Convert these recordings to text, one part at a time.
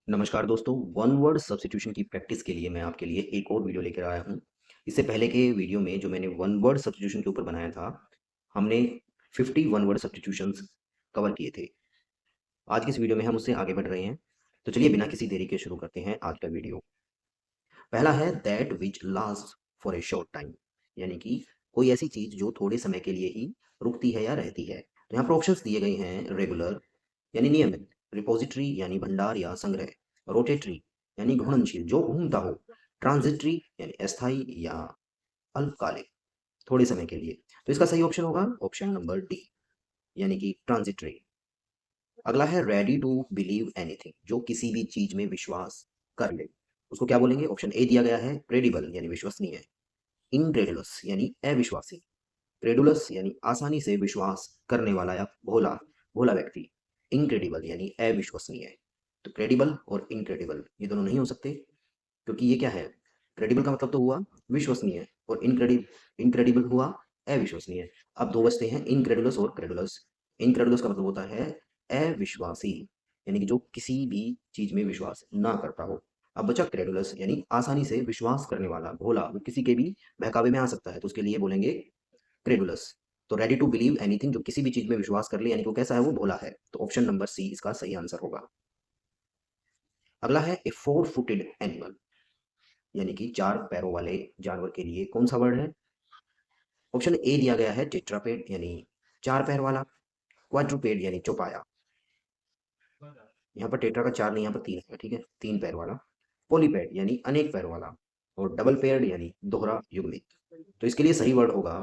नमस्कार दोस्तों, one word substitution की प्रैक्टिस के लिए मैं आपके लिए एक और वीडियो लेकर आया हूँ। इससे पहले के वीडियो में जो मैंने वन वर्ड सब्स्टिट्यूशन के ऊपर बनाया था, हमने 50 वन वर्ड सब्स्टिट्यूशंस कवर किए थे। आज की इस वीडियो में हम उससे आगे बढ़ रहे हैं। तो चलिए बिना किसी देरी के शुरू करते हैं आज का वीडियो। पहला है that which last for a short time, यानी कि कोई ऐसी चीज़ जो थोड़े समय के लिए ही रुकती है या रहती है। तो यहाँ पर ऑप्शंस दिए गए हैं रेगुलर यानी नियमित, रिपोजिटरी यानी भंडार या संग्रह, रोटेटरी यानी घूर्णनशील जो घूमता हो, ट्रांजिटरी यानी अस्थाई या अल्पकालिक, थोड़े समय के लिए। तो इसका सही ऑप्शन होगा ऑप्शन नंबर डी, यानी कि ट्रांजिटरी। अगला है रेडी टू बिलीव एनीथिंग, जो किसी भी चीज में विश्वास कर ले, उसको क्या बोलेंगे? ऑप्शन ए दिया गया है क्रेडिबल यानी विश्वसनीय, इनक्रेडुलस यानी अविश्वासी, क्रेडुलस यानी आसानी से विश्वास करने वाला या भोला भोला व्यक्ति, इनक्रेडिबल यानी अविश्वसनीय। तो क्रेडिबल और इनक्रेडिबल ये दोनों नहीं हो सकते, क्योंकि ये क्या है? क्रेडिबल का मतलब तो हुआ विश्वसनीय और इनक्रेडिबल हुआ अविश्वसनीय। अब दो बचते हैं, इनक्रेडुलस और क्रेडुलस। इनक्रेडुलस का मतलब होता है अविश्वासी, यानी कि जो किसी भी चीज में विश्वास ना करता हो। अब बचा क्रेडुलस यानी आसानी से विश्वास करने वाला, भोला, वो किसी के भी बहकावे में आ सकता है, तो उसके लिए बोलेंगे क्रेडुलस। तो रेडी टू बिलीव एनीथिंग, जो किसी भी चीज में विश्वास कर ले, यानी कि वो कैसा है? वो भोला है। तो ऑप्शन नंबर सी इसका सही आंसर होगा। अगला है ए फोर फुटेड एनिमल, यानी कि चार पैरों वाले जानवर के लिए कौन सा वर्ड है? ऑप्शन ए दिया गया है टेट्रापेड यानी चार पैर वाला, क्वाड्रूपेड यानी चौपाया। यहाँ पर टेट्रा का चार नहीं, यहाँ पर तीन है, ठीक है, तीन पैर वाला। पोलीपैड यानी अनेक पैर वाला, और डबल पेयर्ड यानी दोहरा युग्मित। तो इसके लिए सही वर्ड होगा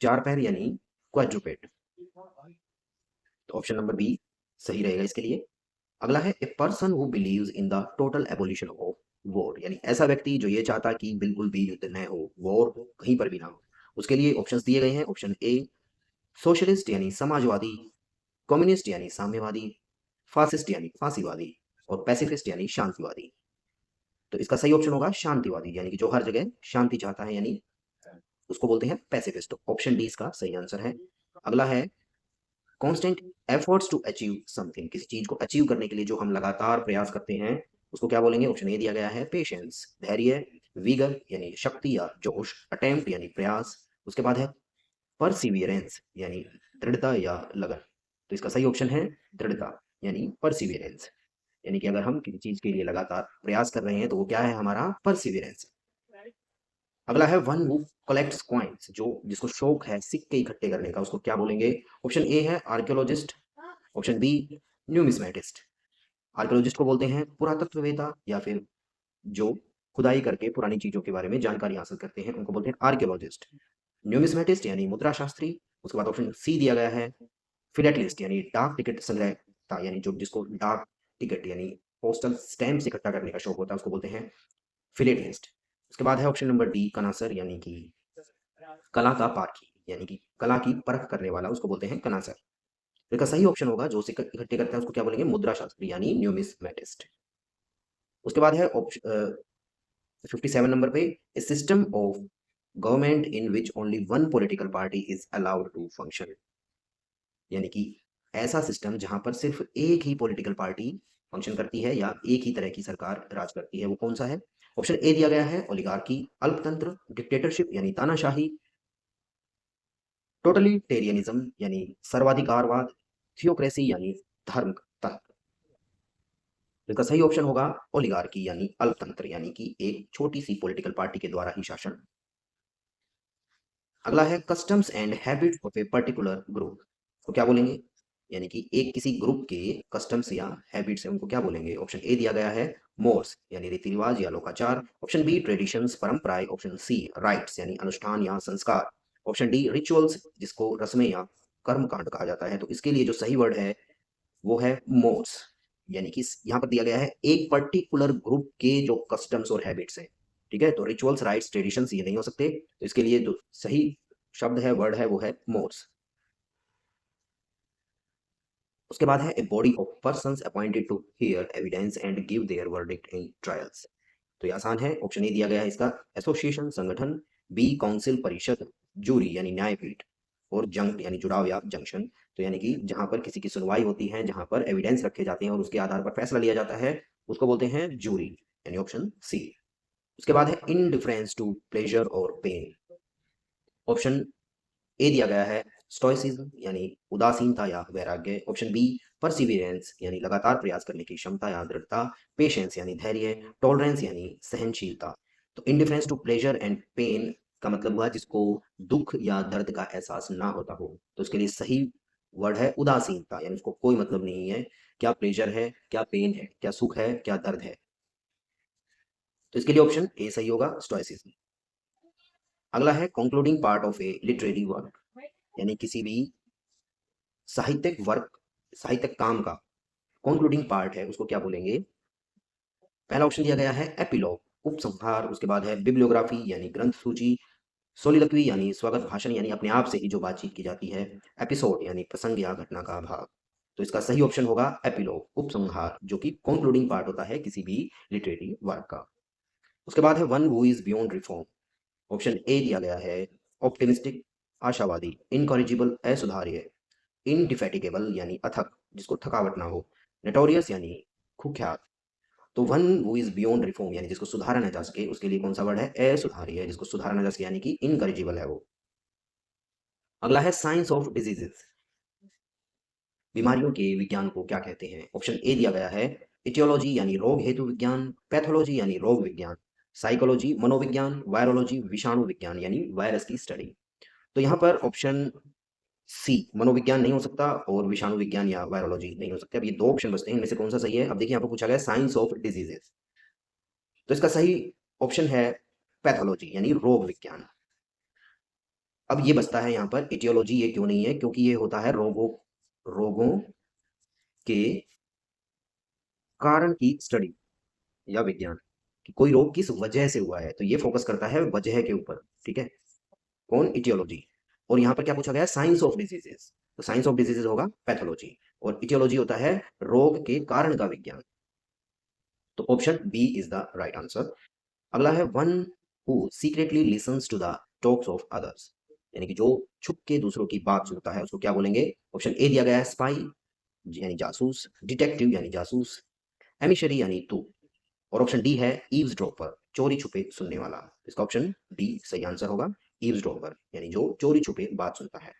चार पैर यानी क्वाड्रूपेड। तो ऑप्शन नंबर बी सही रहेगा इसके लिए। अगला है a person who believes in the total abolition of war, यानी ऐसा व्यक्ति जो ये चाहता कि बिल्कुल भी युद्ध न हो, वॉर हो कहीं पर भी ना हो। उसके लिए ऑप्शंस दिए गए हैं। ऑप्शन ए सोशलिस्ट यानी समाजवादी, कम्युनिस्ट यानी साम्यवादी, फासिस्ट यानी फांसीवादी, और पैसिफिस्ट यानी शांतिवादी। तो इसका सही ऑप्शन होगा शांतिवादी, यानी कि जो हर जगह शांति चाहता है, यानी उसको बोलते हैं पैसिफिस्ट। ऑप्शन डी इसका सही आंसर है। अगला है constant efforts to achieve something, किसी चीज को अचीव करने के लिए जो हम लगातार प्रयास करते हैं, उसको क्या बोलेंगे? ऑप्शन ए दिया गया है पेशेंस, धैर्य, विगर यानी शक्ति या जोश, अटेम्प्ट यानी प्रयास, उसके बाद है परसिवियरेंस यानी दृढ़ता या लगन। तो इसका सही ऑप्शन है दृढ़ता यानी परसिवियरेंस, यानी कि अगर हम किसी चीज के लिए लगातार प्रयास कर रहे हैं तो वो क्या है? हमारा परसिवियरेंस। अगला है वन हु कलेक्ट्स कॉइन्स, जो जिसको शौक है सिक्के इकट्ठे करने का, उसको क्या बोलेंगे? ऑप्शन ए है archaeologist, option B numismatist. Archaeologist को बोलते हैं पुरातत्ववेता, या फिर जो खुदाई करके पुरानी चीजों के बारे में जानकारी हासिल करते हैं उनको बोलते हैं आर्कियोलॉजिस्ट। न्यूमिस्मेटिस्ट यानी मुद्रा शास्त्री। उसके बाद ऑप्शन सी दिया गया है फिलेटलिस्ट, यानी डाक टिकट संग्रहता, यानी जो जिसको डाक टिकट यानी पोस्टल स्टैम्प इकट्ठा करने का शौक होता है, उसको बोलते हैं फिलेटलिस्ट। उसके बाद है ऑप्शन नंबर डी कनासर, यानी कि कला का पारखी, यानी कि कला की परख करने वाला, उसको बोलते हैं कनासर। तो इसका सही ऑप्शन होगा जो सिक्के इकट्ठे करता है उसको क्या बोलेंगे? मुद्रा शास्त्री यानी न्यूमिस्मेटिस्ट। उसके बाद है ऑप्शन 57 नंबर पे, a system of government in which only one political party is allowed to function, यानी कि ऐसा सिस्टम जहां पर सिर्फ एक ही पॉलिटिकल पार्टी फंक्शन करती है या एक ही तरह की सरकार राज करती है, वो कौन सा है? ऑप्शन ए दिया गया है ओलिगार्की, अल्पतंत्र, डिक्टेटरशिप यानी तानाशाही, टोटलिटेरियनिज्म यानी सर्वाधिकारवाद, थियोक्रेसी यानी धर्म तंत्र। तो इसका सही ऑप्शन होगा ओलिगार्की यानी अल्पतंत्र, यानी कि एक छोटी सी पॉलिटिकल पार्टी के द्वारा ही शासन। अगला है customs and habits of a particular group, तो क्या बोलेंगे? यानी कि एक किसी ग्रुप के कस्टम्स या हैबिट्स है उनको क्या बोलेंगे? ऑप्शन ए दिया गया है मोर्स यानी रीति रिवाज या लोकाचार, ऑप्शन बी ट्रेडिशंस परंपराएं, ऑप्शन सी राइट्स यानी अनुष्ठान या संस्कार, ऑप्शन डी रिचुअल्स जिसको रस्में या कर्म कांड कहा जाता है। तो इसके लिए जो सही वर्ड है वो है मोर्स, यानी कि यहाँ पर दिया गया है एक पर्टिकुलर ग्रुप के जो कस्टम्स और हैबिट्स हैं, ठीक है। तो रिचुअल्स, राइट्स, ट्रेडिशंस ये नहीं हो सकते, तो इसके लिए जो सही शब्द है, वर्ड है, वो है मोर्स। उसके बाद है a body of persons appointed to hear evidence and give their verdict in trials. तो ये आसान है, ऑप्शन ए दिया गया है इसका एसोसिएशन संगठन, बी काउंसिल परिषद, जूरी यानी न्यायपीठ, और जंक यानी जुड़ाव या जंक्शन, तो यानी कि जहाँ पर किसी की सुनवाई होती है, जहाँ पर एविडेंस रखे जाते हैं और उसके आधार पर फैसला लिया जाता है, उसको बोलते हैं जूरी, यानी ऑप्शन सी। उसके बाद है इनडिफरेंस टू प्लेजर और पेन। ऑप्शन ए दिया गया है स्टोइसिज्म यानी उदासीनता या वैराग्य। ऑप्शन बी परसिवियरेंस यानी लगातार प्रयास करने की क्षमता या दृढ़ता। पेशेंस यानी धैर्य। टॉलरेंस यानी सहनशीलता। तो indifference to pleasure and pain का मतलब हुआ जिसको दुख या दर्द का एहसास ना होता हो, तो उसके लिए सही वर्ड है उदासीनता, यानी उसको कोई मतलब नहीं है क्या प्लेजर है, क्या पेन है, क्या सुख है, क्या दर्द है। तो इसके लिए ऑप्शन ए सही होगा, स्टोइसिज्म। अगला है concluding part of A literary work, यानी किसी भी साहित्यिक वर्क, साहित्यिक काम का कंक्लूडिंग पार्ट है उसको क्या बोलेंगे। पहला ऑप्शन दिया गया है एपिलॉग उपसंहार। उसके बाद है बिब्लियोग्राफी यानी ग्रंथ सूची। सोलिलक्वी यानी स्वागत भाषण यानी अपने आप से ही जो बातचीत की जाती है। एपिसोड यानी प्रसंग या घटना का भाग। तो इसका सही ऑप्शन होगा एपिलॉग उपसंहार, जो कि कंक्लूडिंग पार्ट होता है किसी भी लिटरेरी वर्क का। उसके बाद है one who is beyond reform. Option A दिया गया है ऑप्टिमिस्टिक आशावादी, इनकॉरिजिबल असुधार्य, इनडिफेटिगेबल यानी अथक जिसको थकावट ना हो, नोटोरियस यानी कुख्यात। तो one who is beyond reform यानी जिसको सुधारा ना जा सके, उसके लिए कौन सा वर्ड है, असुधार्य है, जिसको सुधारा ना जा सके यानी कि इनकरेजिबल है वो। अगला है साइंस ऑफ डिजीजेस, बीमारियों के विज्ञान को क्या कहते हैं। ऑप्शन ए दिया गया है इटियोलॉजी यानी रोग हेतु विज्ञान। पैथोलॉजी यानी रोग विज्ञान। साइकोलॉजी मनोविज्ञान। वायरोलॉजी विषाणु विज्ञान यानी वायरस की स्टडी। तो यहाँ पर ऑप्शन सी मनोविज्ञान नहीं हो सकता और विषाणु विज्ञान या वायरोलॉजी नहीं हो सकता। अब ये दो ऑप्शन बचते हैं, इनमें से कौन सा सही है। अब देखिए यहाँ पर पूछा गया साइंस ऑफ डिजीजेस, तो इसका सही ऑप्शन है पैथोलॉजी यानी रोग विज्ञान। अब ये बचता है यहाँ पर इटियोलॉजी, ये क्यों नहीं है, क्योंकि ये होता है रोगों रोगों के कारण की स्टडी या विज्ञान, कि कोई रोग किस वजह से हुआ है, तो ये फोकस करता है वजह के ऊपर। ठीक है, कौन, इटियोलॉजी। और यहाँ पर क्या पूछा गया है, साइंस ऑफ डिजीजेस, तो साइंस ऑफ डिजीजेस होगा पैथोलॉजी और इटियोलॉजी होता है रोग के कारण का विज्ञान। तो option B is the right answer. अगला है one who secretly listens to the talks of others, यानी कि जो छुप के दूसरों की बात सुनता है उसको क्या बोलेंगे। ऑप्शन ए दिया गया है स्पाई यानी जासूस। डिटेक्टिव यानी जासूस। एमिशरी यानी तू। और ऑप्शन डी है ईव्स ड्रॉपर, चोरी छुपे सुनने वाला। इसका ऑप्शन डी सही आंसर होगा, ईव्स ड्रॉपर यानी जो चोरी छुपे बात सुनता है।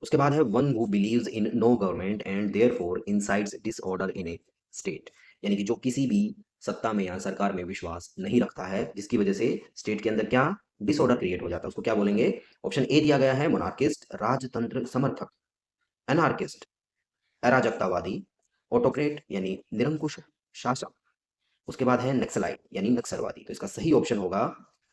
उसके बाद है one who believes in no government and therefore incites disorder in a state, यानी कि जो किसी भी सत्ता में या सरकार में विश्वास नहीं रखता है, जिसकी वजह से स्टेट के अंदर क्या डिसऑर्डर क्रिएट हो जाता है, उसको क्या बोलेंगे। ऑप्शन ए दिया गया है मोनार्किस्ट राजतंत्र समर्थक। एनार्किस्ट अराजकतावादी। ऑटोक्रेट यानी निरंकुश शासक। उसके बाद है नक्सलाइट यानी नक्सलवादी। तो इसका सही ऑप्शन होगा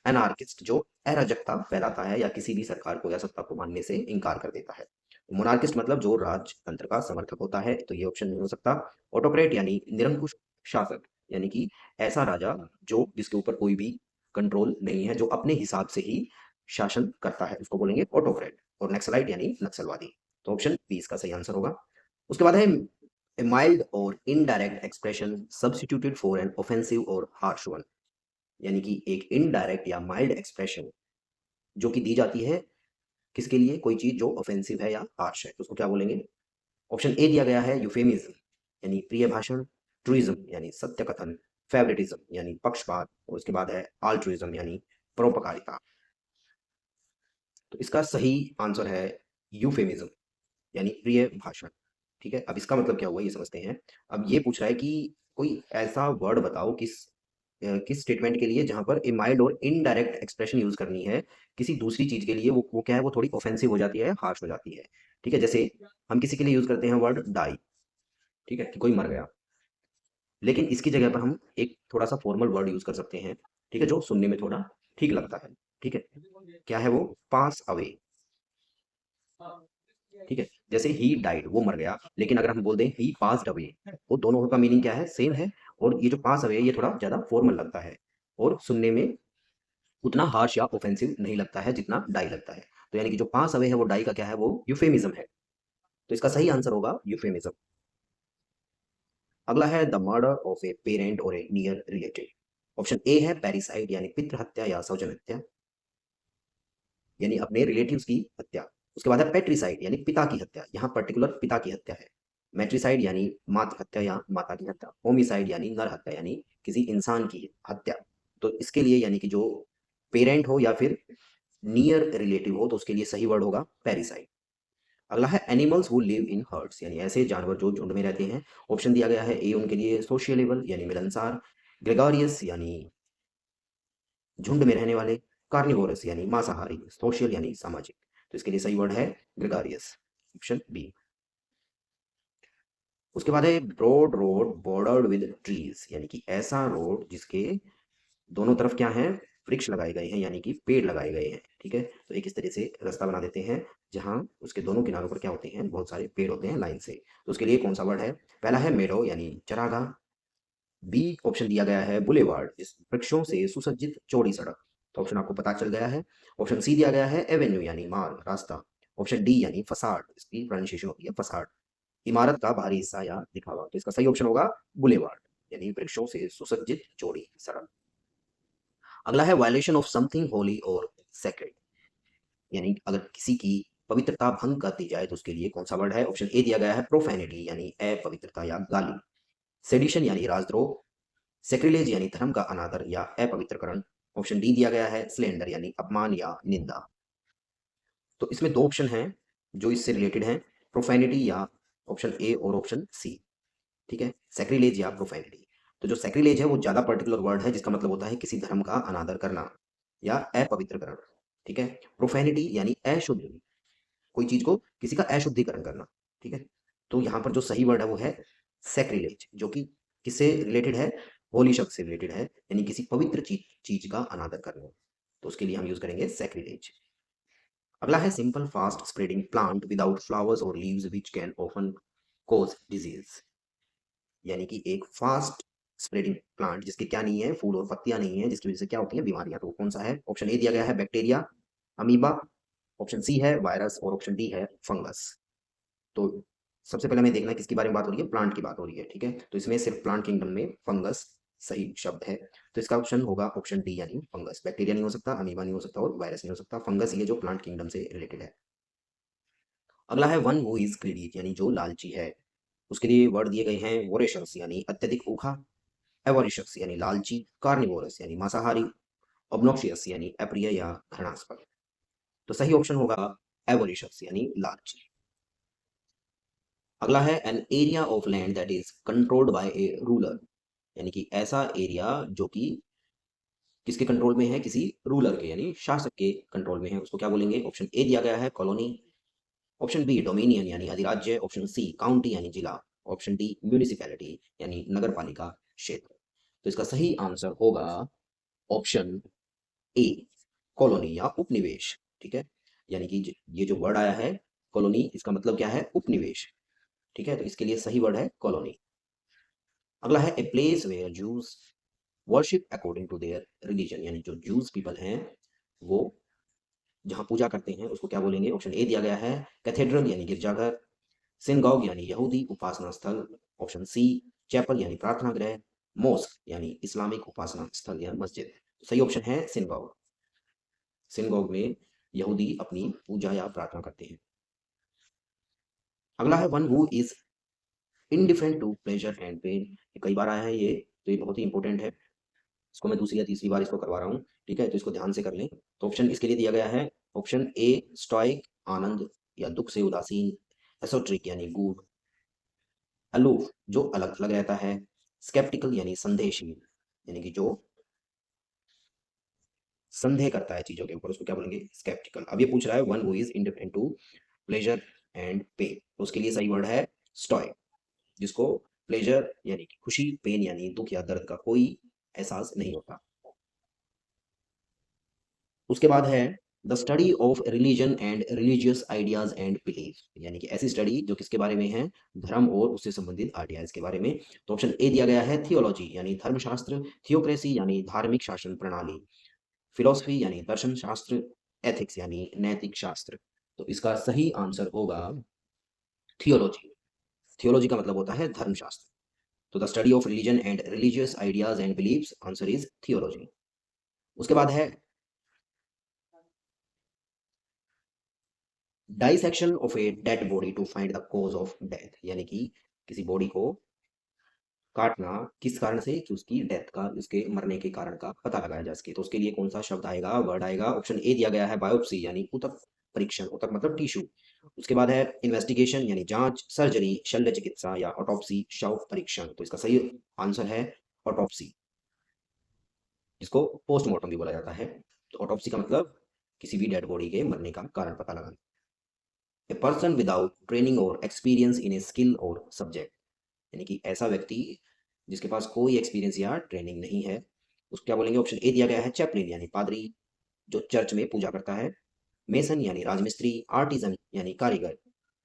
एनार्किस्ट, जो अराजकता फैलाता है या किसी भी सरकार को या सत्ता को मानने से इनकार कर देता है। मोनार्किस्ट मतलब जो राजतंत्र का समर्थक होता है, तो ये ऑप्शन नहीं हो सकता। ऑटोक्रेट यानी निरंकुश शासक, यानी कि ऐसा राजा जो जिसके ऊपर कोई भी कंट्रोल नहीं है, जो अपने हिसाब से ही शासन करता है, उसको बोलेंगे ऑटोक्रेट। और नक्सलाइट यानी नक्सलवादी। तो ऑप्शन बी इसका सही आंसर होगा। उसके बाद है a mild और indirect expression substituted for an offensive और harsh one, यानी कि एक इनडायरेक्ट या माइल्ड एक्सप्रेशन जो कि दी जाती है किसके लिए, कोई चीज जो ऑफेंसिव है या हार्श है, तो उसको क्या बोलेंगे। ऑप्शन ए दिया गया है यूफेमिज्म यानी प्रिय भाषण। ट्रूइज्म यानी सत्य कथन। फेवरेटिज्म यानी पक्षपात। और उसके बाद है आल्ट्रुइज्म यानी परोपकारिता। तो इसका सही आंसर है यूफेमिज्म यानी प्रिय भाषण। ठीक है, अब इसका मतलब क्या हुआ ये समझते हैं। अब ये पूछ रहा है कि कोई ऐसा वर्ड बताओ किस स्टेटमेंट के लिए जहां पर ए माइल्ड और इनडायरेक्ट एक्सप्रेशन यूज करनी है किसी दूसरी चीज के लिए, वो क्या है, वो थोड़ी ऑफेंसिव हो जाती है, हार्श हो जाती है। ठीक है, जैसे हम किसी के लिए यूज करते हैं वर्ड डाई, ठीक है, कि कोई मर गया, लेकिन इसकी जगह पर हम एक थोड़ा सा फॉर्मल वर्ड यूज कर सकते हैं, ठीक है, जो सुनने में थोड़ा ठीक लगता है। ठीक है, क्या है वो, पास अवे। ठीक है, जैसे ही डाइड वो मर गया, लेकिन अगर हम बोल दें ही पास्ड अवे, वो दोनों का मीनिंग क्या है, सेम है। और ये जो पास अवे ये थोड़ा ज्यादा फॉर्मल लगता है और सुनने में उतना हार्श या ऑफेंसिव नहीं लगता है जितना डाई लगता है। तो यानी कि जो पास अवे है वो डाई का क्या है, वो यूफेमिज्म है। तो इसका सही आंसर होगा यूफेमिज्म। अगला है the murder of a parent और a near relative, option A है पैरिसाइड यानी पितृ हत्या या स्वजन हत्या, यानी अपने रिलेटिव्स की हत्या। उसके बाद है पेट्रिसाइड यानी पिता की हत्या, यहाँ पर्टिकुलर पिता की हत्या है। मैट्रिसाइड यानी मातृ हत्या या माता की हत्या। होमिसाइड यानी नर हत्या यानी किसी इंसान की हत्या। तो इसके लिए यानी कि जो पेरेंट हो या फिर नियर रिलेटिव हो तो उसके लिए सही वर्ड होगा पैरिसाइड। अगला है animals who live in hertz यानी ऐसे जानवर जो झुंड में रहते हैं। ऑप्शन दिया गया है ए उनके लिए सोशियलेबल यानी मिलनसार, ग्रेगोरियस यानी झुंड में रहने वाले, कार्निवोरस यानी मांसाहारी, सोशल यानी सामाजिक। तो इसके लिए सही वर्ड है ग्रेगारियस, ऑप्शन बी। उसके बाद है broad road bordered with trees यानी कि ऐसा रोड जिसके दोनों तरफ क्या है, वृक्ष लगाए गए हैं यानी कि पेड़ लगाए गए हैं। ठीक है, तो एक इस तरह से रास्ता बना देते हैं जहां उसके दोनों किनारों पर क्या होते हैं, बहुत सारे पेड़ होते हैं लाइन से। तो उसके लिए कौन सा वर्ड है, पहला है मेडो यानी चरागाह, बी ऑप्शन दिया गया है बुलेवार्ड इस वृक्षों से सुसज्जित चौड़ी सड़क। तो ऑप्शन आपको पता चल गया है। ऑप्शन सी दिया गया है एवेन्यू यानी मार्ग रास्ता। ऑप्शन डी यानी फसाड, इसकी प्रोनाउंसिएशन होती है फसाड, इमारत का बाहरी हिस्सा या दिखावा। तो इसका सही ऑप्शन होगा बुलेवार्ड यानी वृक्षों से सुसज्जित चौड़ी सड़क। अगला है वायलेशन ऑफ समथिंग होली और सेक्रेड यानी अगर किसी की पवित्रता भंग कर दी जाए तो उसके लिए कौन सा वर्ड है। ऑप्शन ए दिया गया है प्रोफेनिटी यानी अपवित्रता या गाली, सेडिशन यानी राजद्रोह, सेक्रिलेज यानी धर्म का अनादर या अपवित्रकरण। ऑप्शन डी दिया गया है स्लेंडर यानी अपमान या निंदा। तो इसमें दो ऑप्शन हैं जो इससे रिलेटेड हैं, प्रोफेनिटी या ऑप्शन ए और ऑप्शन सी। ठीक है, सेक्रिलेज या प्रोफेनिटी। तो जो सेक्रिलेज है वो ज्यादा पर्टिकुलर वर्ड है जिसका मतलब होता है किसी धर्म का अनादर करना या अपवित्रकरण। ठीक है, प्रोफेनिटी यानी अशुद्ध, कोई चीज को किसी का अशुद्धिकरण करना। ठीक है, तो यहाँ पर जो सही वर्ड है वो है सेक्रिलेज, जो कि किससे रिलेटेड है, होली शब्द से रिलेटेड है यानी किसी पवित्र चीज चीज का अनादर करना। तो उसके लिए हम यूज करेंगे सेक्रिलेज। अगला है simple fast spreading plant without flowers और leaves which can often cause disease यानी कि एक फास्ट स्प्रेडिंग प्लांट जिसके क्या नहीं है, फूल और पत्तियां नहीं है, जिसकी वजह से क्या होती है, बीमारियां। तो कौन सा है। ऑप्शन ए दिया गया है बैक्टीरिया, अमीबा, ऑप्शन सी है वायरस और ऑप्शन डी है फंगस। तो सबसे पहले हमें देखना है किसके बारे में बात हो रही है, प्लांट की बात हो रही है। ठीक है, तो इसमें सिर्फ प्लांट किंगडम में फंगस सही शब्द है। तो इसका ऑप्शन होगा ऑप्शन डी यानी फंगस। बैक्टीरिया नहीं हो सकता, अमीबा नहीं हो सकता और वायरस नहीं हो सकता, फंगस ये जो प्लांट किंगडम से रिलेटेड है। अगला है वन हु इज ग्रीडी यानी जो लालची है। उसके लिए वर्ड दिए गए हैं वोरेशस यानी अत्यधिक भूखा, एवोरिशस यानी लालची, कार्निवोरस यानी मांसाहारी, ऑब्नोक्शियस यानी अप्रिय या घृणास्पद। तो सही ऑप्शन होगा एवोरिशस यानी लालची। अगला है an area of land that is controlled by A ruler यानी कि ऐसा एरिया जो कि किसके कंट्रोल में है, किसी रूलर के यानी शासक के कंट्रोल में है, उसको क्या बोलेंगे। ऑप्शन ए दिया गया है कॉलोनी, ऑप्शन बी डोमिनियन यानी अधिराज्य, ऑप्शन सी काउंटी यानी जिला, ऑप्शन डी म्यूनिसिपैलिटी यानी नगर पालिका क्षेत्र। तो इसका सही आंसर होगा ऑप्शन ए कॉलोनी या उपनिवेश। ठीक है, यानी कि ये जो वर्ड आया है कॉलोनी, इसका मतलब क्या है, उपनिवेश। ठीक है, तो इसके लिए सही वर्ड है कॉलोनी। अगला है a place where Jews worship according to their religion यानी जो जूस पीपल हैं वो जहाँ पूजा करते हैं उसको क्या बोलेंगे। ऑप्शन ए दिया गया है कैथेड्रल यानी गिरजाघर, सिनगॉग यानी यहूदी उपासना स्थल, ऑप्शन सी चैपल यानी प्रार्थना गृह, मोस्क यानी इस्लामिक उपासना स्थल या मस्जिद। सही ऑप्शन है सिनगॉग। सिनगॉग में यहूदी अपनी पूजा या प्रार्थना करते हैं। अगला है one who is indifferent to pleasure and pain, कई बार आया है ये, तो ये बहुत ही इंपॉर्टेंट है। इसको मैं दूसरी या तीसरी बार इसको करवा रहा हूँ। ठीक है, तो इसको ध्यान से कर लें। तो ऑप्शन इसके लिए दिया गया है ऑप्शन ए स्टॉइक आनंद या दुख से उदासीन, एसोट्रिक यानी गूढ़, अलूफ जो अलग अलग रहता है, स्केप्टिकल यानी संदेहशील यानी कि जो संदेह करता है चीजों के ऊपर, उसको क्या बोलेंगे, स्केप्टिकल। अब ये पूछ रहा है one who is indifferent to pleasure and pain, तो उसके लिए सही वर्ड है स्टॉइक, जिसको प्लेजर यानी कि खुशी, पेन यानी दुख या दर्द का कोई एहसास नहीं होता। उसके बाद है the study of religion and religious ideas and belief यानी कि ऐसी स्टडी जो किसके बारे में है, धर्म और उससे संबंधित आइडियाज के बारे में। तो ऑप्शन ए दिया गया है थियोलॉजी यानी धर्मशास्त्र, थियोक्रेसी यानी धार्मिक शासन प्रणाली, फिलोसफी यानी दर्शन शास्त्र, एथिक्स यानी नैतिक शास्त्र। तो इसका सही आंसर होगा थियोलॉजी। थियोलॉजी का मतलब होता है धर्मशास्त्र। तो the study of religion and religious ideas and beliefs, answer is theology. उसके बाद है dissection of a dead body to find the cause of death, यानी कि किसी बॉडी को काटना किस कारण से कि उसकी डेथ का, उसके मरने के कारण का पता लगाया जा सके। तो उसके लिए कौन सा शब्द आएगा, वर्ड आएगा? ऑप्शन ए दिया गया है बायोप्सी, यानी ऊतक परीक्षण, ऊतक मतलब टिश्यू। उसके बाद है इन्वेस्टिगेशन यानी जांच, सर्जरी शल्य चिकित्सा, या ऑटोप्सी शव परीक्षण। तो इसका सही आंसर है ऑटोप्सी, जिसको पोस्टमार्टम भी बोला जाता है। तो ऑटोप्सी का मतलब किसी भी डेड बॉडी के मरने का कारण पता लगाना। ए पर्सन विदाउट ट्रेनिंग और एक्सपीरियंस इन ए स्किल और सब्जेक्ट, यानी कि ऐसा व्यक्ति जिसके पास कोई एक्सपीरियंस या ट्रेनिंग नहीं है, उसको क्या बोलेंगे? ऑप्शन ए दिया गया है चैपलिन यानी पादरी, जो चर्च में पूजा करता है। मेसन यानी राजमिस्त्री, आर्टिजन यानी कारीगर,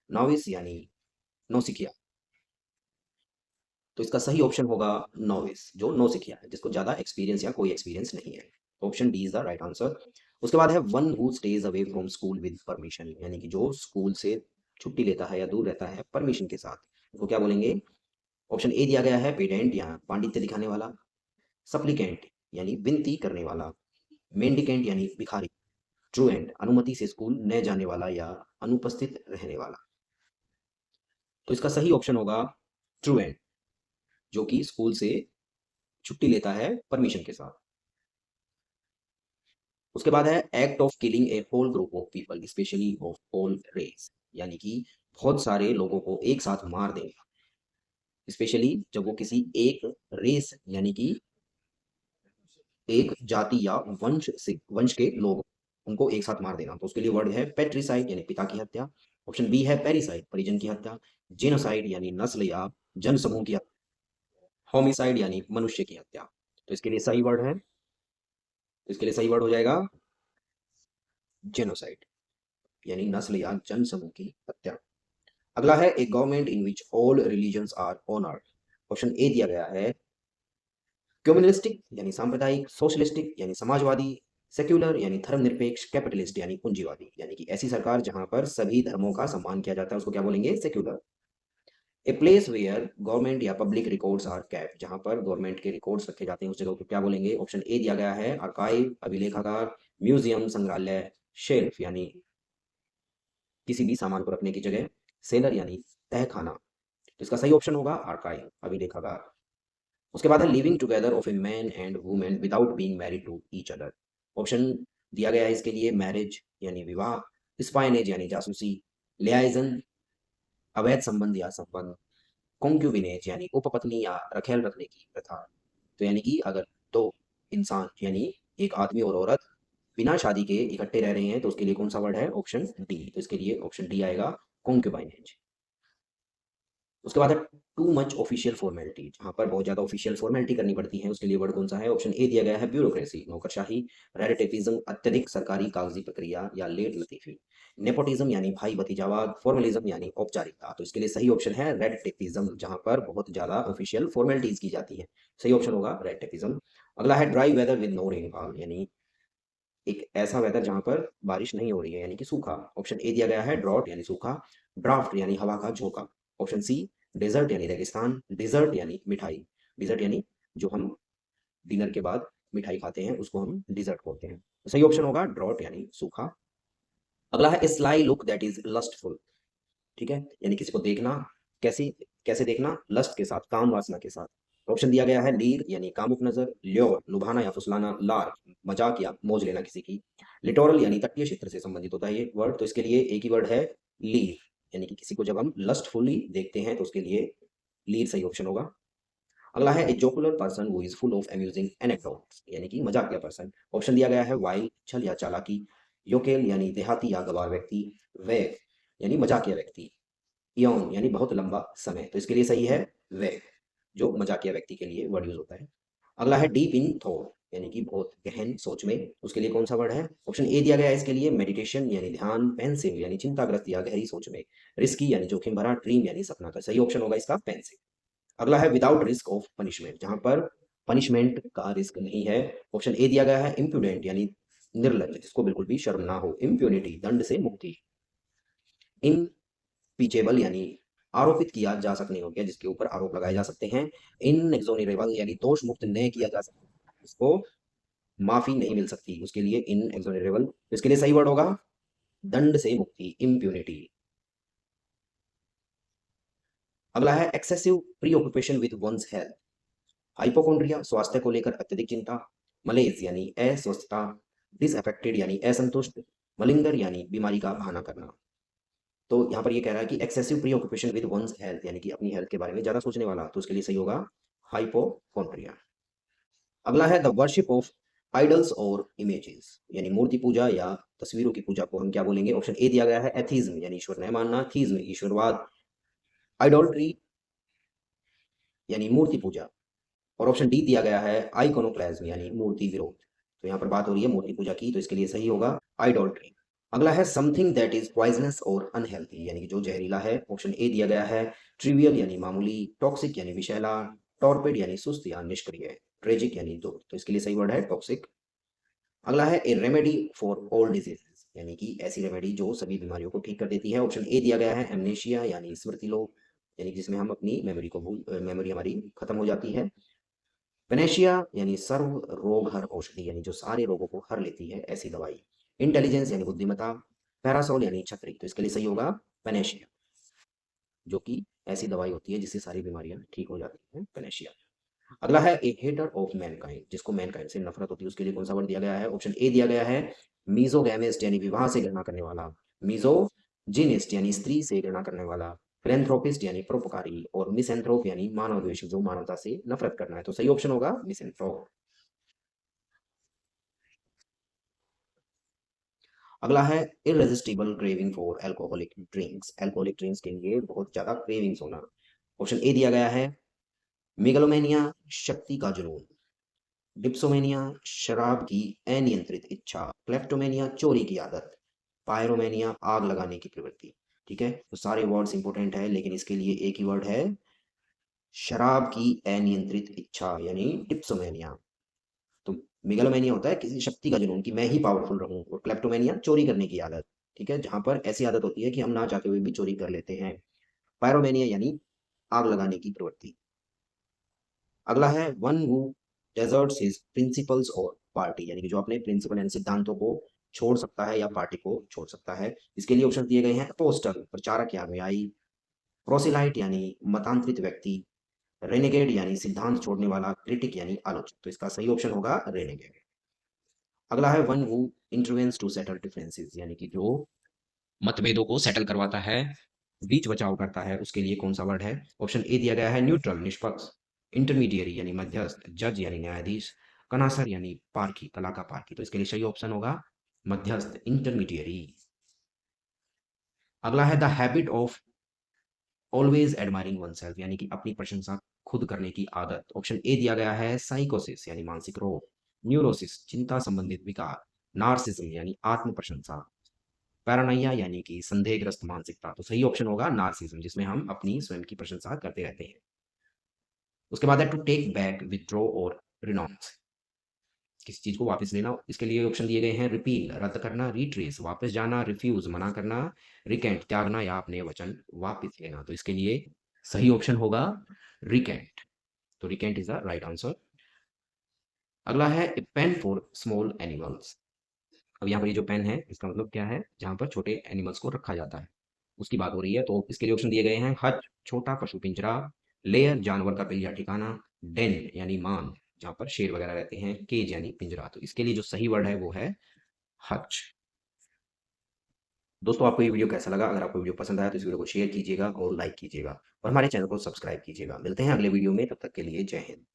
नॉविस यानी नौसिखिया। तो इसका सही ऑप्शन होगा नॉविस, जो नौसिखिया है, जिसको ज्यादा एक्सपीरियंस या कोई एक्सपीरियंस नहीं है। Option D is the right answer. उसके बाद है one who stays away from school with permission, यानी कि जो स्कूल से छुट्टी लेता है या दूर रहता है परमिशन के साथ, उसको क्या बोलेंगे? ऑप्शन ए दिया गया है पेडेंट या पांडित्य दिखाने वाला, सप्लिकेंट यानी विनती करने वाला, मेंडिकेंट यानी भिखारी, ट्रूएंट अनुमति से स्कूल न जाने वाला या अनुपस्थित रहने वाला। तो इसका सही ऑप्शन होगा ट्रूएंट, जो कि स्कूल से छुट्टी लेता है परमिशन के साथ। उसके बाद है act of killing a whole group of people specially of all race, यानी कि बहुत सारे लोगों को एक साथ मार देना, स्पेशली जब वो किसी एक रेस यानी कि एक जाति या वंश से, वंश के लोग, उनको एक साथ मार देना। तो उसके लिए वर्ड है पेट्रिसाइड यानी पिता की हत्या। ऑप्शन बी है पेरिसाइड परिजन की हत्या, जेनोसाइड यानी नस्ल या जन समूह की हत्या, होमिसाइड यानी मनुष्य की हत्या। तो इसके लिए सही वर्ड है, इसके लिए सही वर्ड हो जाएगा जेनोसाइड, यानी नस्ल या जन समूह की हत्या। अगला है a government in which all religions are honoured. Option A दिया गया है कम्युनिस्टिक यानी सांप्रदायिक, सोशलिस्टिक यानी समाजवादी, सेक्युलर यानी धर्मनिरपेक्ष, कैपिटलिस्ट यानी पूंजीवादी, यानी कि ऐसी सरकार जहां पर सभी धर्मों का सम्मान किया जाता है उसको क्या बोलेंगे? Secular. A place where government या पब्लिक रिकॉर्ड्स आर कैप्ट, जहां पर गवर्नमेंट के रिकॉर्ड्स रखे जाते हैं उस जगह को क्या बोलेंगे? ऑप्शन ए दिया गया है आर्काइव अभिलेखागार, म्यूजियम संग्रहालय, शेल्फ यानी किसी भी सामान को रखने की जगह, सेलर यानी तहखाना। तो इसका सही ऑप्शन होगा आर्काइव अभिलेखागार। उसके बाद है living together of a man and women without being married to each other. Option दिया गया है इसके लिए मैरिज यानी विवाह, स्पाइनेज यानी जासूसी, लियाइजन अवैध संबंध या संबंध, कॉन्क्यूबिनेज यानी उपपत्नी या रखेल रखने की प्रथा। तो यानी कि अगर दो इंसान यानी एक आदमी और औरत बिना शादी के इकट्ठे रह रहे हैं तो उसके लिए कौन सा वर्ड है? Option D. तो इसके लिए ऑप्शन डी आएगा कॉन्क्यूबाइनेज। उसके बाद है टू मच ऑफिशियल फॉर्मेलिटी, जहां पर बहुत ज्यादा ऑफिशियल फॉर्मेलिटी करनी पड़ती है, उसके लिए वर्ड कौन सा है? ऑप्शन ए दिया गया है ब्यूरोक्रेसी नौकरशाही, रेडिटेटिज्म अत्यधिक सरकारी कागजी प्रक्रिया, या लेट लतीफी, नेपोटिज्म यानी भाई भतीजावाद, फॉर्मलिज्म यानी औपचारिकता। तो इसके लिए सही ऑप्शन है रेडिटेटिज्म, जहां पर बहुत ज्यादा ऑफिशियल फॉर्मेलिटीज की जाती है। सही ऑप्शन होगा रेडिटेटिज्म। अगला है dry weather with no rainfall, यानी एक ऐसा वेदर जहां पर बारिश नहीं हो रही है यानी कि सूखा। ऑप्शन ए दिया गया है ड्रॉट यानी सूखा, ड्राफ्ट यानी हवा का झोंका, ऑप्शन सी डेजर्ट यानी रेगिस्तान, डिजर्ट यानी मिठाई, डिजर्ट यानी जो हम डिनर के बाद मिठाई खाते हैं उसको हम डिजर्ट बोलते हैं। तो सही ऑप्शन होगा ड्रॉट यानी सूखा। अगला है sly look that is lustful, ठीक है, यानी किसी को देखना, कैसी कैसे देखना? लस्ट के साथ, काम वासना के साथ। ऑप्शन दिया गया है लीर यानी कामुक नजर, ल्योर लुभाना या फुसलाना, लार मजाक या मौज लेना किसी की, लिटोरल यानी तटीय क्षेत्र से संबंधित होता है ये वर्ड। तो इसके लिए एक ही वर्ड है लीर, यानी कि किसी को जब हम लस्टफुली देखते हैं तो उसके लिए लीर सही ऑप्शन होगा। अगला है a jocular person who is full of amusing anecdotes, यानी कि मजाकिया पर्सन। ऑप्शन दिया गया है वाइल छल या चालाकी, योकेल यानी देहाती या गवार व्यक्ति, वेग यानी मजाकिया व्यक्ति, इयॉन यानी बहुत लंबा समय। तो इसके लिए सही है वेग, जो मजाकिया व्यक्ति के लिए वर्ड यूज होता है। अगला है डीप इन थॉट, यानी कि बहुत गहन सोच में, उसके लिए कौन सा वर्ड है? ऑप्शन ए दिया गया है इसके लिए मेडिटेशन यानी ध्यान, पेंसिव यानी चिंताग्रस्त या गहरी सोच में, रिस्की यानी जोखिम भरा, ड्रीम यानी सपना। तो सही ऑप्शन होगा इसका पेंसिव। अगला है विदाउट रिस्क ऑफ पनिशमेंट, जहां पर पनिशमेंट का रिस्क नहीं है। ऑप्शन ए दिया गया है इम्प्यूडेंट यानी निर्लज, जिसको बिल्कुल भी शर्म ना हो, इम्प्यूनिटी दंड से मुक्ति, इम्पीचेबल यानी आरोपित किया जा सकने योग्य, जिसके ऊपर आरोप लगाए जा सकते हैं। इनएक्सोनरेबल यानी दोष मुक्त नहीं किया जा सकता, इसको माफी नहीं मिल सकती, उसके लिए इनएक्सोनरेबल। इसके लिए सही वर्ड होगा दंड से मुक्ति, इम्प्यूनिटी। अगला है excessive preoccupation with one's health. Hypochondria स्वास्थ्य को लेकर अत्यधिक चिंता, मलेज यानी अस्वस्थता, डिसअफेक्टेड यानी असंतुष्ट, मलिंगर यानी बीमारी का बहाना करना। तो यहाँ पर ये कह रहा है कि excessive preoccupation with one's health यानी कि अपनी हेल्थ के बारे में ज्यादा सोचने वाला, तो उसके लिए सही होगा हाइपोकॉन्ड्रिया। अगला है द वर्शिप ऑफ आइडल्स और इमेजेस यानी मूर्ति पूजा या तस्वीरों की पूजा को हम क्या बोलेंगे। ऑप्शन ए दिया गया है एथीज्म यानी ईश्वर न मानना, थीज्म ईश्वरवाद, आइडोल्ट्री यानी मूर्ति पूजा, और ऑप्शन डी दिया गया है आइकोनोक्लाज्म यानी मूर्ति विरोध। तो यहाँ पर बात हो रही है मूर्ति पूजा की, तो इसके लिए सही होगा आइडोल्ट्री। अगला है समथिंग दैट इज पॉइजनस और अनहेल्थी यानी कि जो जहरीला है। ऑप्शन ए दिया गया है ट्रिवियल यानी मामूली, टॉक्सिक यानी विषैला, टॉर्पेड यानी सुस्त या निष्क्रिय, ट्रेजिक यानी दुख। तो इसके लिए सही वर्ड है टॉक्सिक। अगला है ए रेमेडी फॉर ऑल डिजीजेस यानी कि ऐसी रेमेडी जो सभी बीमारियों को ठीक कर देती है। ऑप्शन ए दिया गया है एमनेशिया यानी स्मृति लोप यानी जिसमें हम अपनी मेमोरी को मेमोरी हमारी खत्म हो जाती है। पेनेशिया यानी सर्व रोग हर औषधि यानी जो सारे रोगों को हर लेती है ऐसी दवाई। इंटेलिजेंस यानी बुद्धिमत्ता, पैरासोल यानी छतरी। तो इसके लिए सही होगा पेनेशिया, जो कि ऐसी दवाई होती है जिससे सारी बीमारियां ठीक हो जाती हैं, पेनेशिया। अगला है ए हेटर ऑफ मैनकाइंड, जिसको मैनकाइंड से नफरत होती है, उसके लिए कौन सा वर्ड दिया गया है। ऑप्शन ए दिया गया है मीजोगैमिस्ट यानी विवाह से घृणा करने वाला, मीजोजिनिस्ट यानी स्त्री से घृणा करने वाला, फिलेंथ्रोपिस्ट यानी परोपकारी, और मिसएंथ्रोप यानी मानव द्वेषी जो मानवता से नफरत करना है। तो सही ऑप्शन होगा मिसएंथ्रोप। अगला है irresistible craving for alcoholic drinks, alcoholic drinks के लिए बहुत ज्यादा क्रेविंग्स होना। ऑप्शन ए दिया गया है मेगालोमेनिया शक्ति का जुनून, डिप्सोमेनिया शराब की अनियंत्रित इच्छा, क्लेप्टोमेनिया चोरी की आदत, पायरोमेनिया आग लगाने की प्रवृत्ति। ठीक है, तो सारे वर्ड्स इंपॉर्टेंट है, लेकिन इसके लिए एक ही वर्ड है शराब की अनियंत्रित इच्छा यानी डिप्सोमेनिया। तो मेगालोमेनिया होता है किसी शक्ति का जुनून कि मैं ही पावरफुल रहूं, और क्लेप्टोमेनिया चोरी करने की आदत। ठीक है, जहां पर ऐसी आदत होती है कि हम ना चाहते हुए भी चोरी कर लेते हैं। पायरोमेनिया यानी आग लगाने की प्रवृत्ति। अगला है one who deserts his principles और पार्टी यानी कि जो अपने प्रिंसिपल यानी सिद्धांतों को छोड़ सकता है या पार्टी को छोड़ सकता है। इसके लिए ऑप्शन दिए गए हैं अपोस्टल प्रचारक या अनुयायी, प्रोसिलाइट यानी मतांतरित व्यक्ति, रेनेगेड यानी सिद्धांत छोड़ने वाला, क्रिटिक यानी आलोचक। तो इसका सही ऑप्शन होगा रेनेगेड। अगला है one who intervenes to settle differences यानी कि जो मतभेदों को सेटल करवाता है, बीच बचाव करता है, उसके लिए कौन सा वर्ड है। ऑप्शन ए दिया गया है न्यूट्रल निष्पक्ष, इंटरमीडिएरी यानी मध्यस्थ, जज यानी न्यायाधीश, कनासर यानी पारखी कला का पारखी। तो इसके लिए सही ऑप्शन होगा मध्यस्थ इंटरमीडिएरी। अगला है the habit of always admiring oneself यानी कि अपनी प्रशंसा खुद करने की आदत। ऑप्शन ए दिया गया है साइकोसिस यानी मानसिक रोग, न्यूरोसिस चिंता संबंधित विकार, नार्सिज्म यानी आत्म प्रशंसा, पैरानोइया यानी कि संदेहग्रस्त मानसिकता। तो सही ऑप्शन होगा नार्सिज्म, जिसमें हम अपनी स्वयं की प्रशंसा करते रहते हैं। उसके बाद है टू टेक बैक, विथड्रॉ और रिनाउंस, किसी चीज को वापस लेना। इसके लिए ऑप्शन दिए गए हैं रिपील रद्द करना, रिट्रेस वापस जाना, रिफ्यूज मना करना, रिकेंट त्यागना या अपने वचन वापस लेना। तो इसके लिए सही ऑप्शन होगा रिकेंट। तो रिकेंट इज द राइट आंसर। अगला है पेन फॉर स्मॉल एनिमल्स। अब यहाँ पर ये जो पेन है इसका मतलब क्या है, जहाँ पर छोटे एनिमल्स को रखा जाता है उसकी बात हो रही है। तो इसके लिए ऑप्शन दिए गए हैं हच छोटा पशु पिंजरा, लेयर जानवर का पिंजरा ठिकाना, डेन यानी मान जहाँ पर शेर वगैरह रहते हैं, केज यानी पिंजरा। तो इसके लिए जो सही वर्ड है वो है हच। दोस्तों आपको ये वीडियो कैसा लगा, अगर आपको वीडियो पसंद आया तो इस वीडियो को शेयर कीजिएगा और लाइक कीजिएगा और हमारे चैनल को सब्सक्राइब कीजिएगा। मिलते हैं अगले वीडियो में, तब तक के लिए जय हिंद।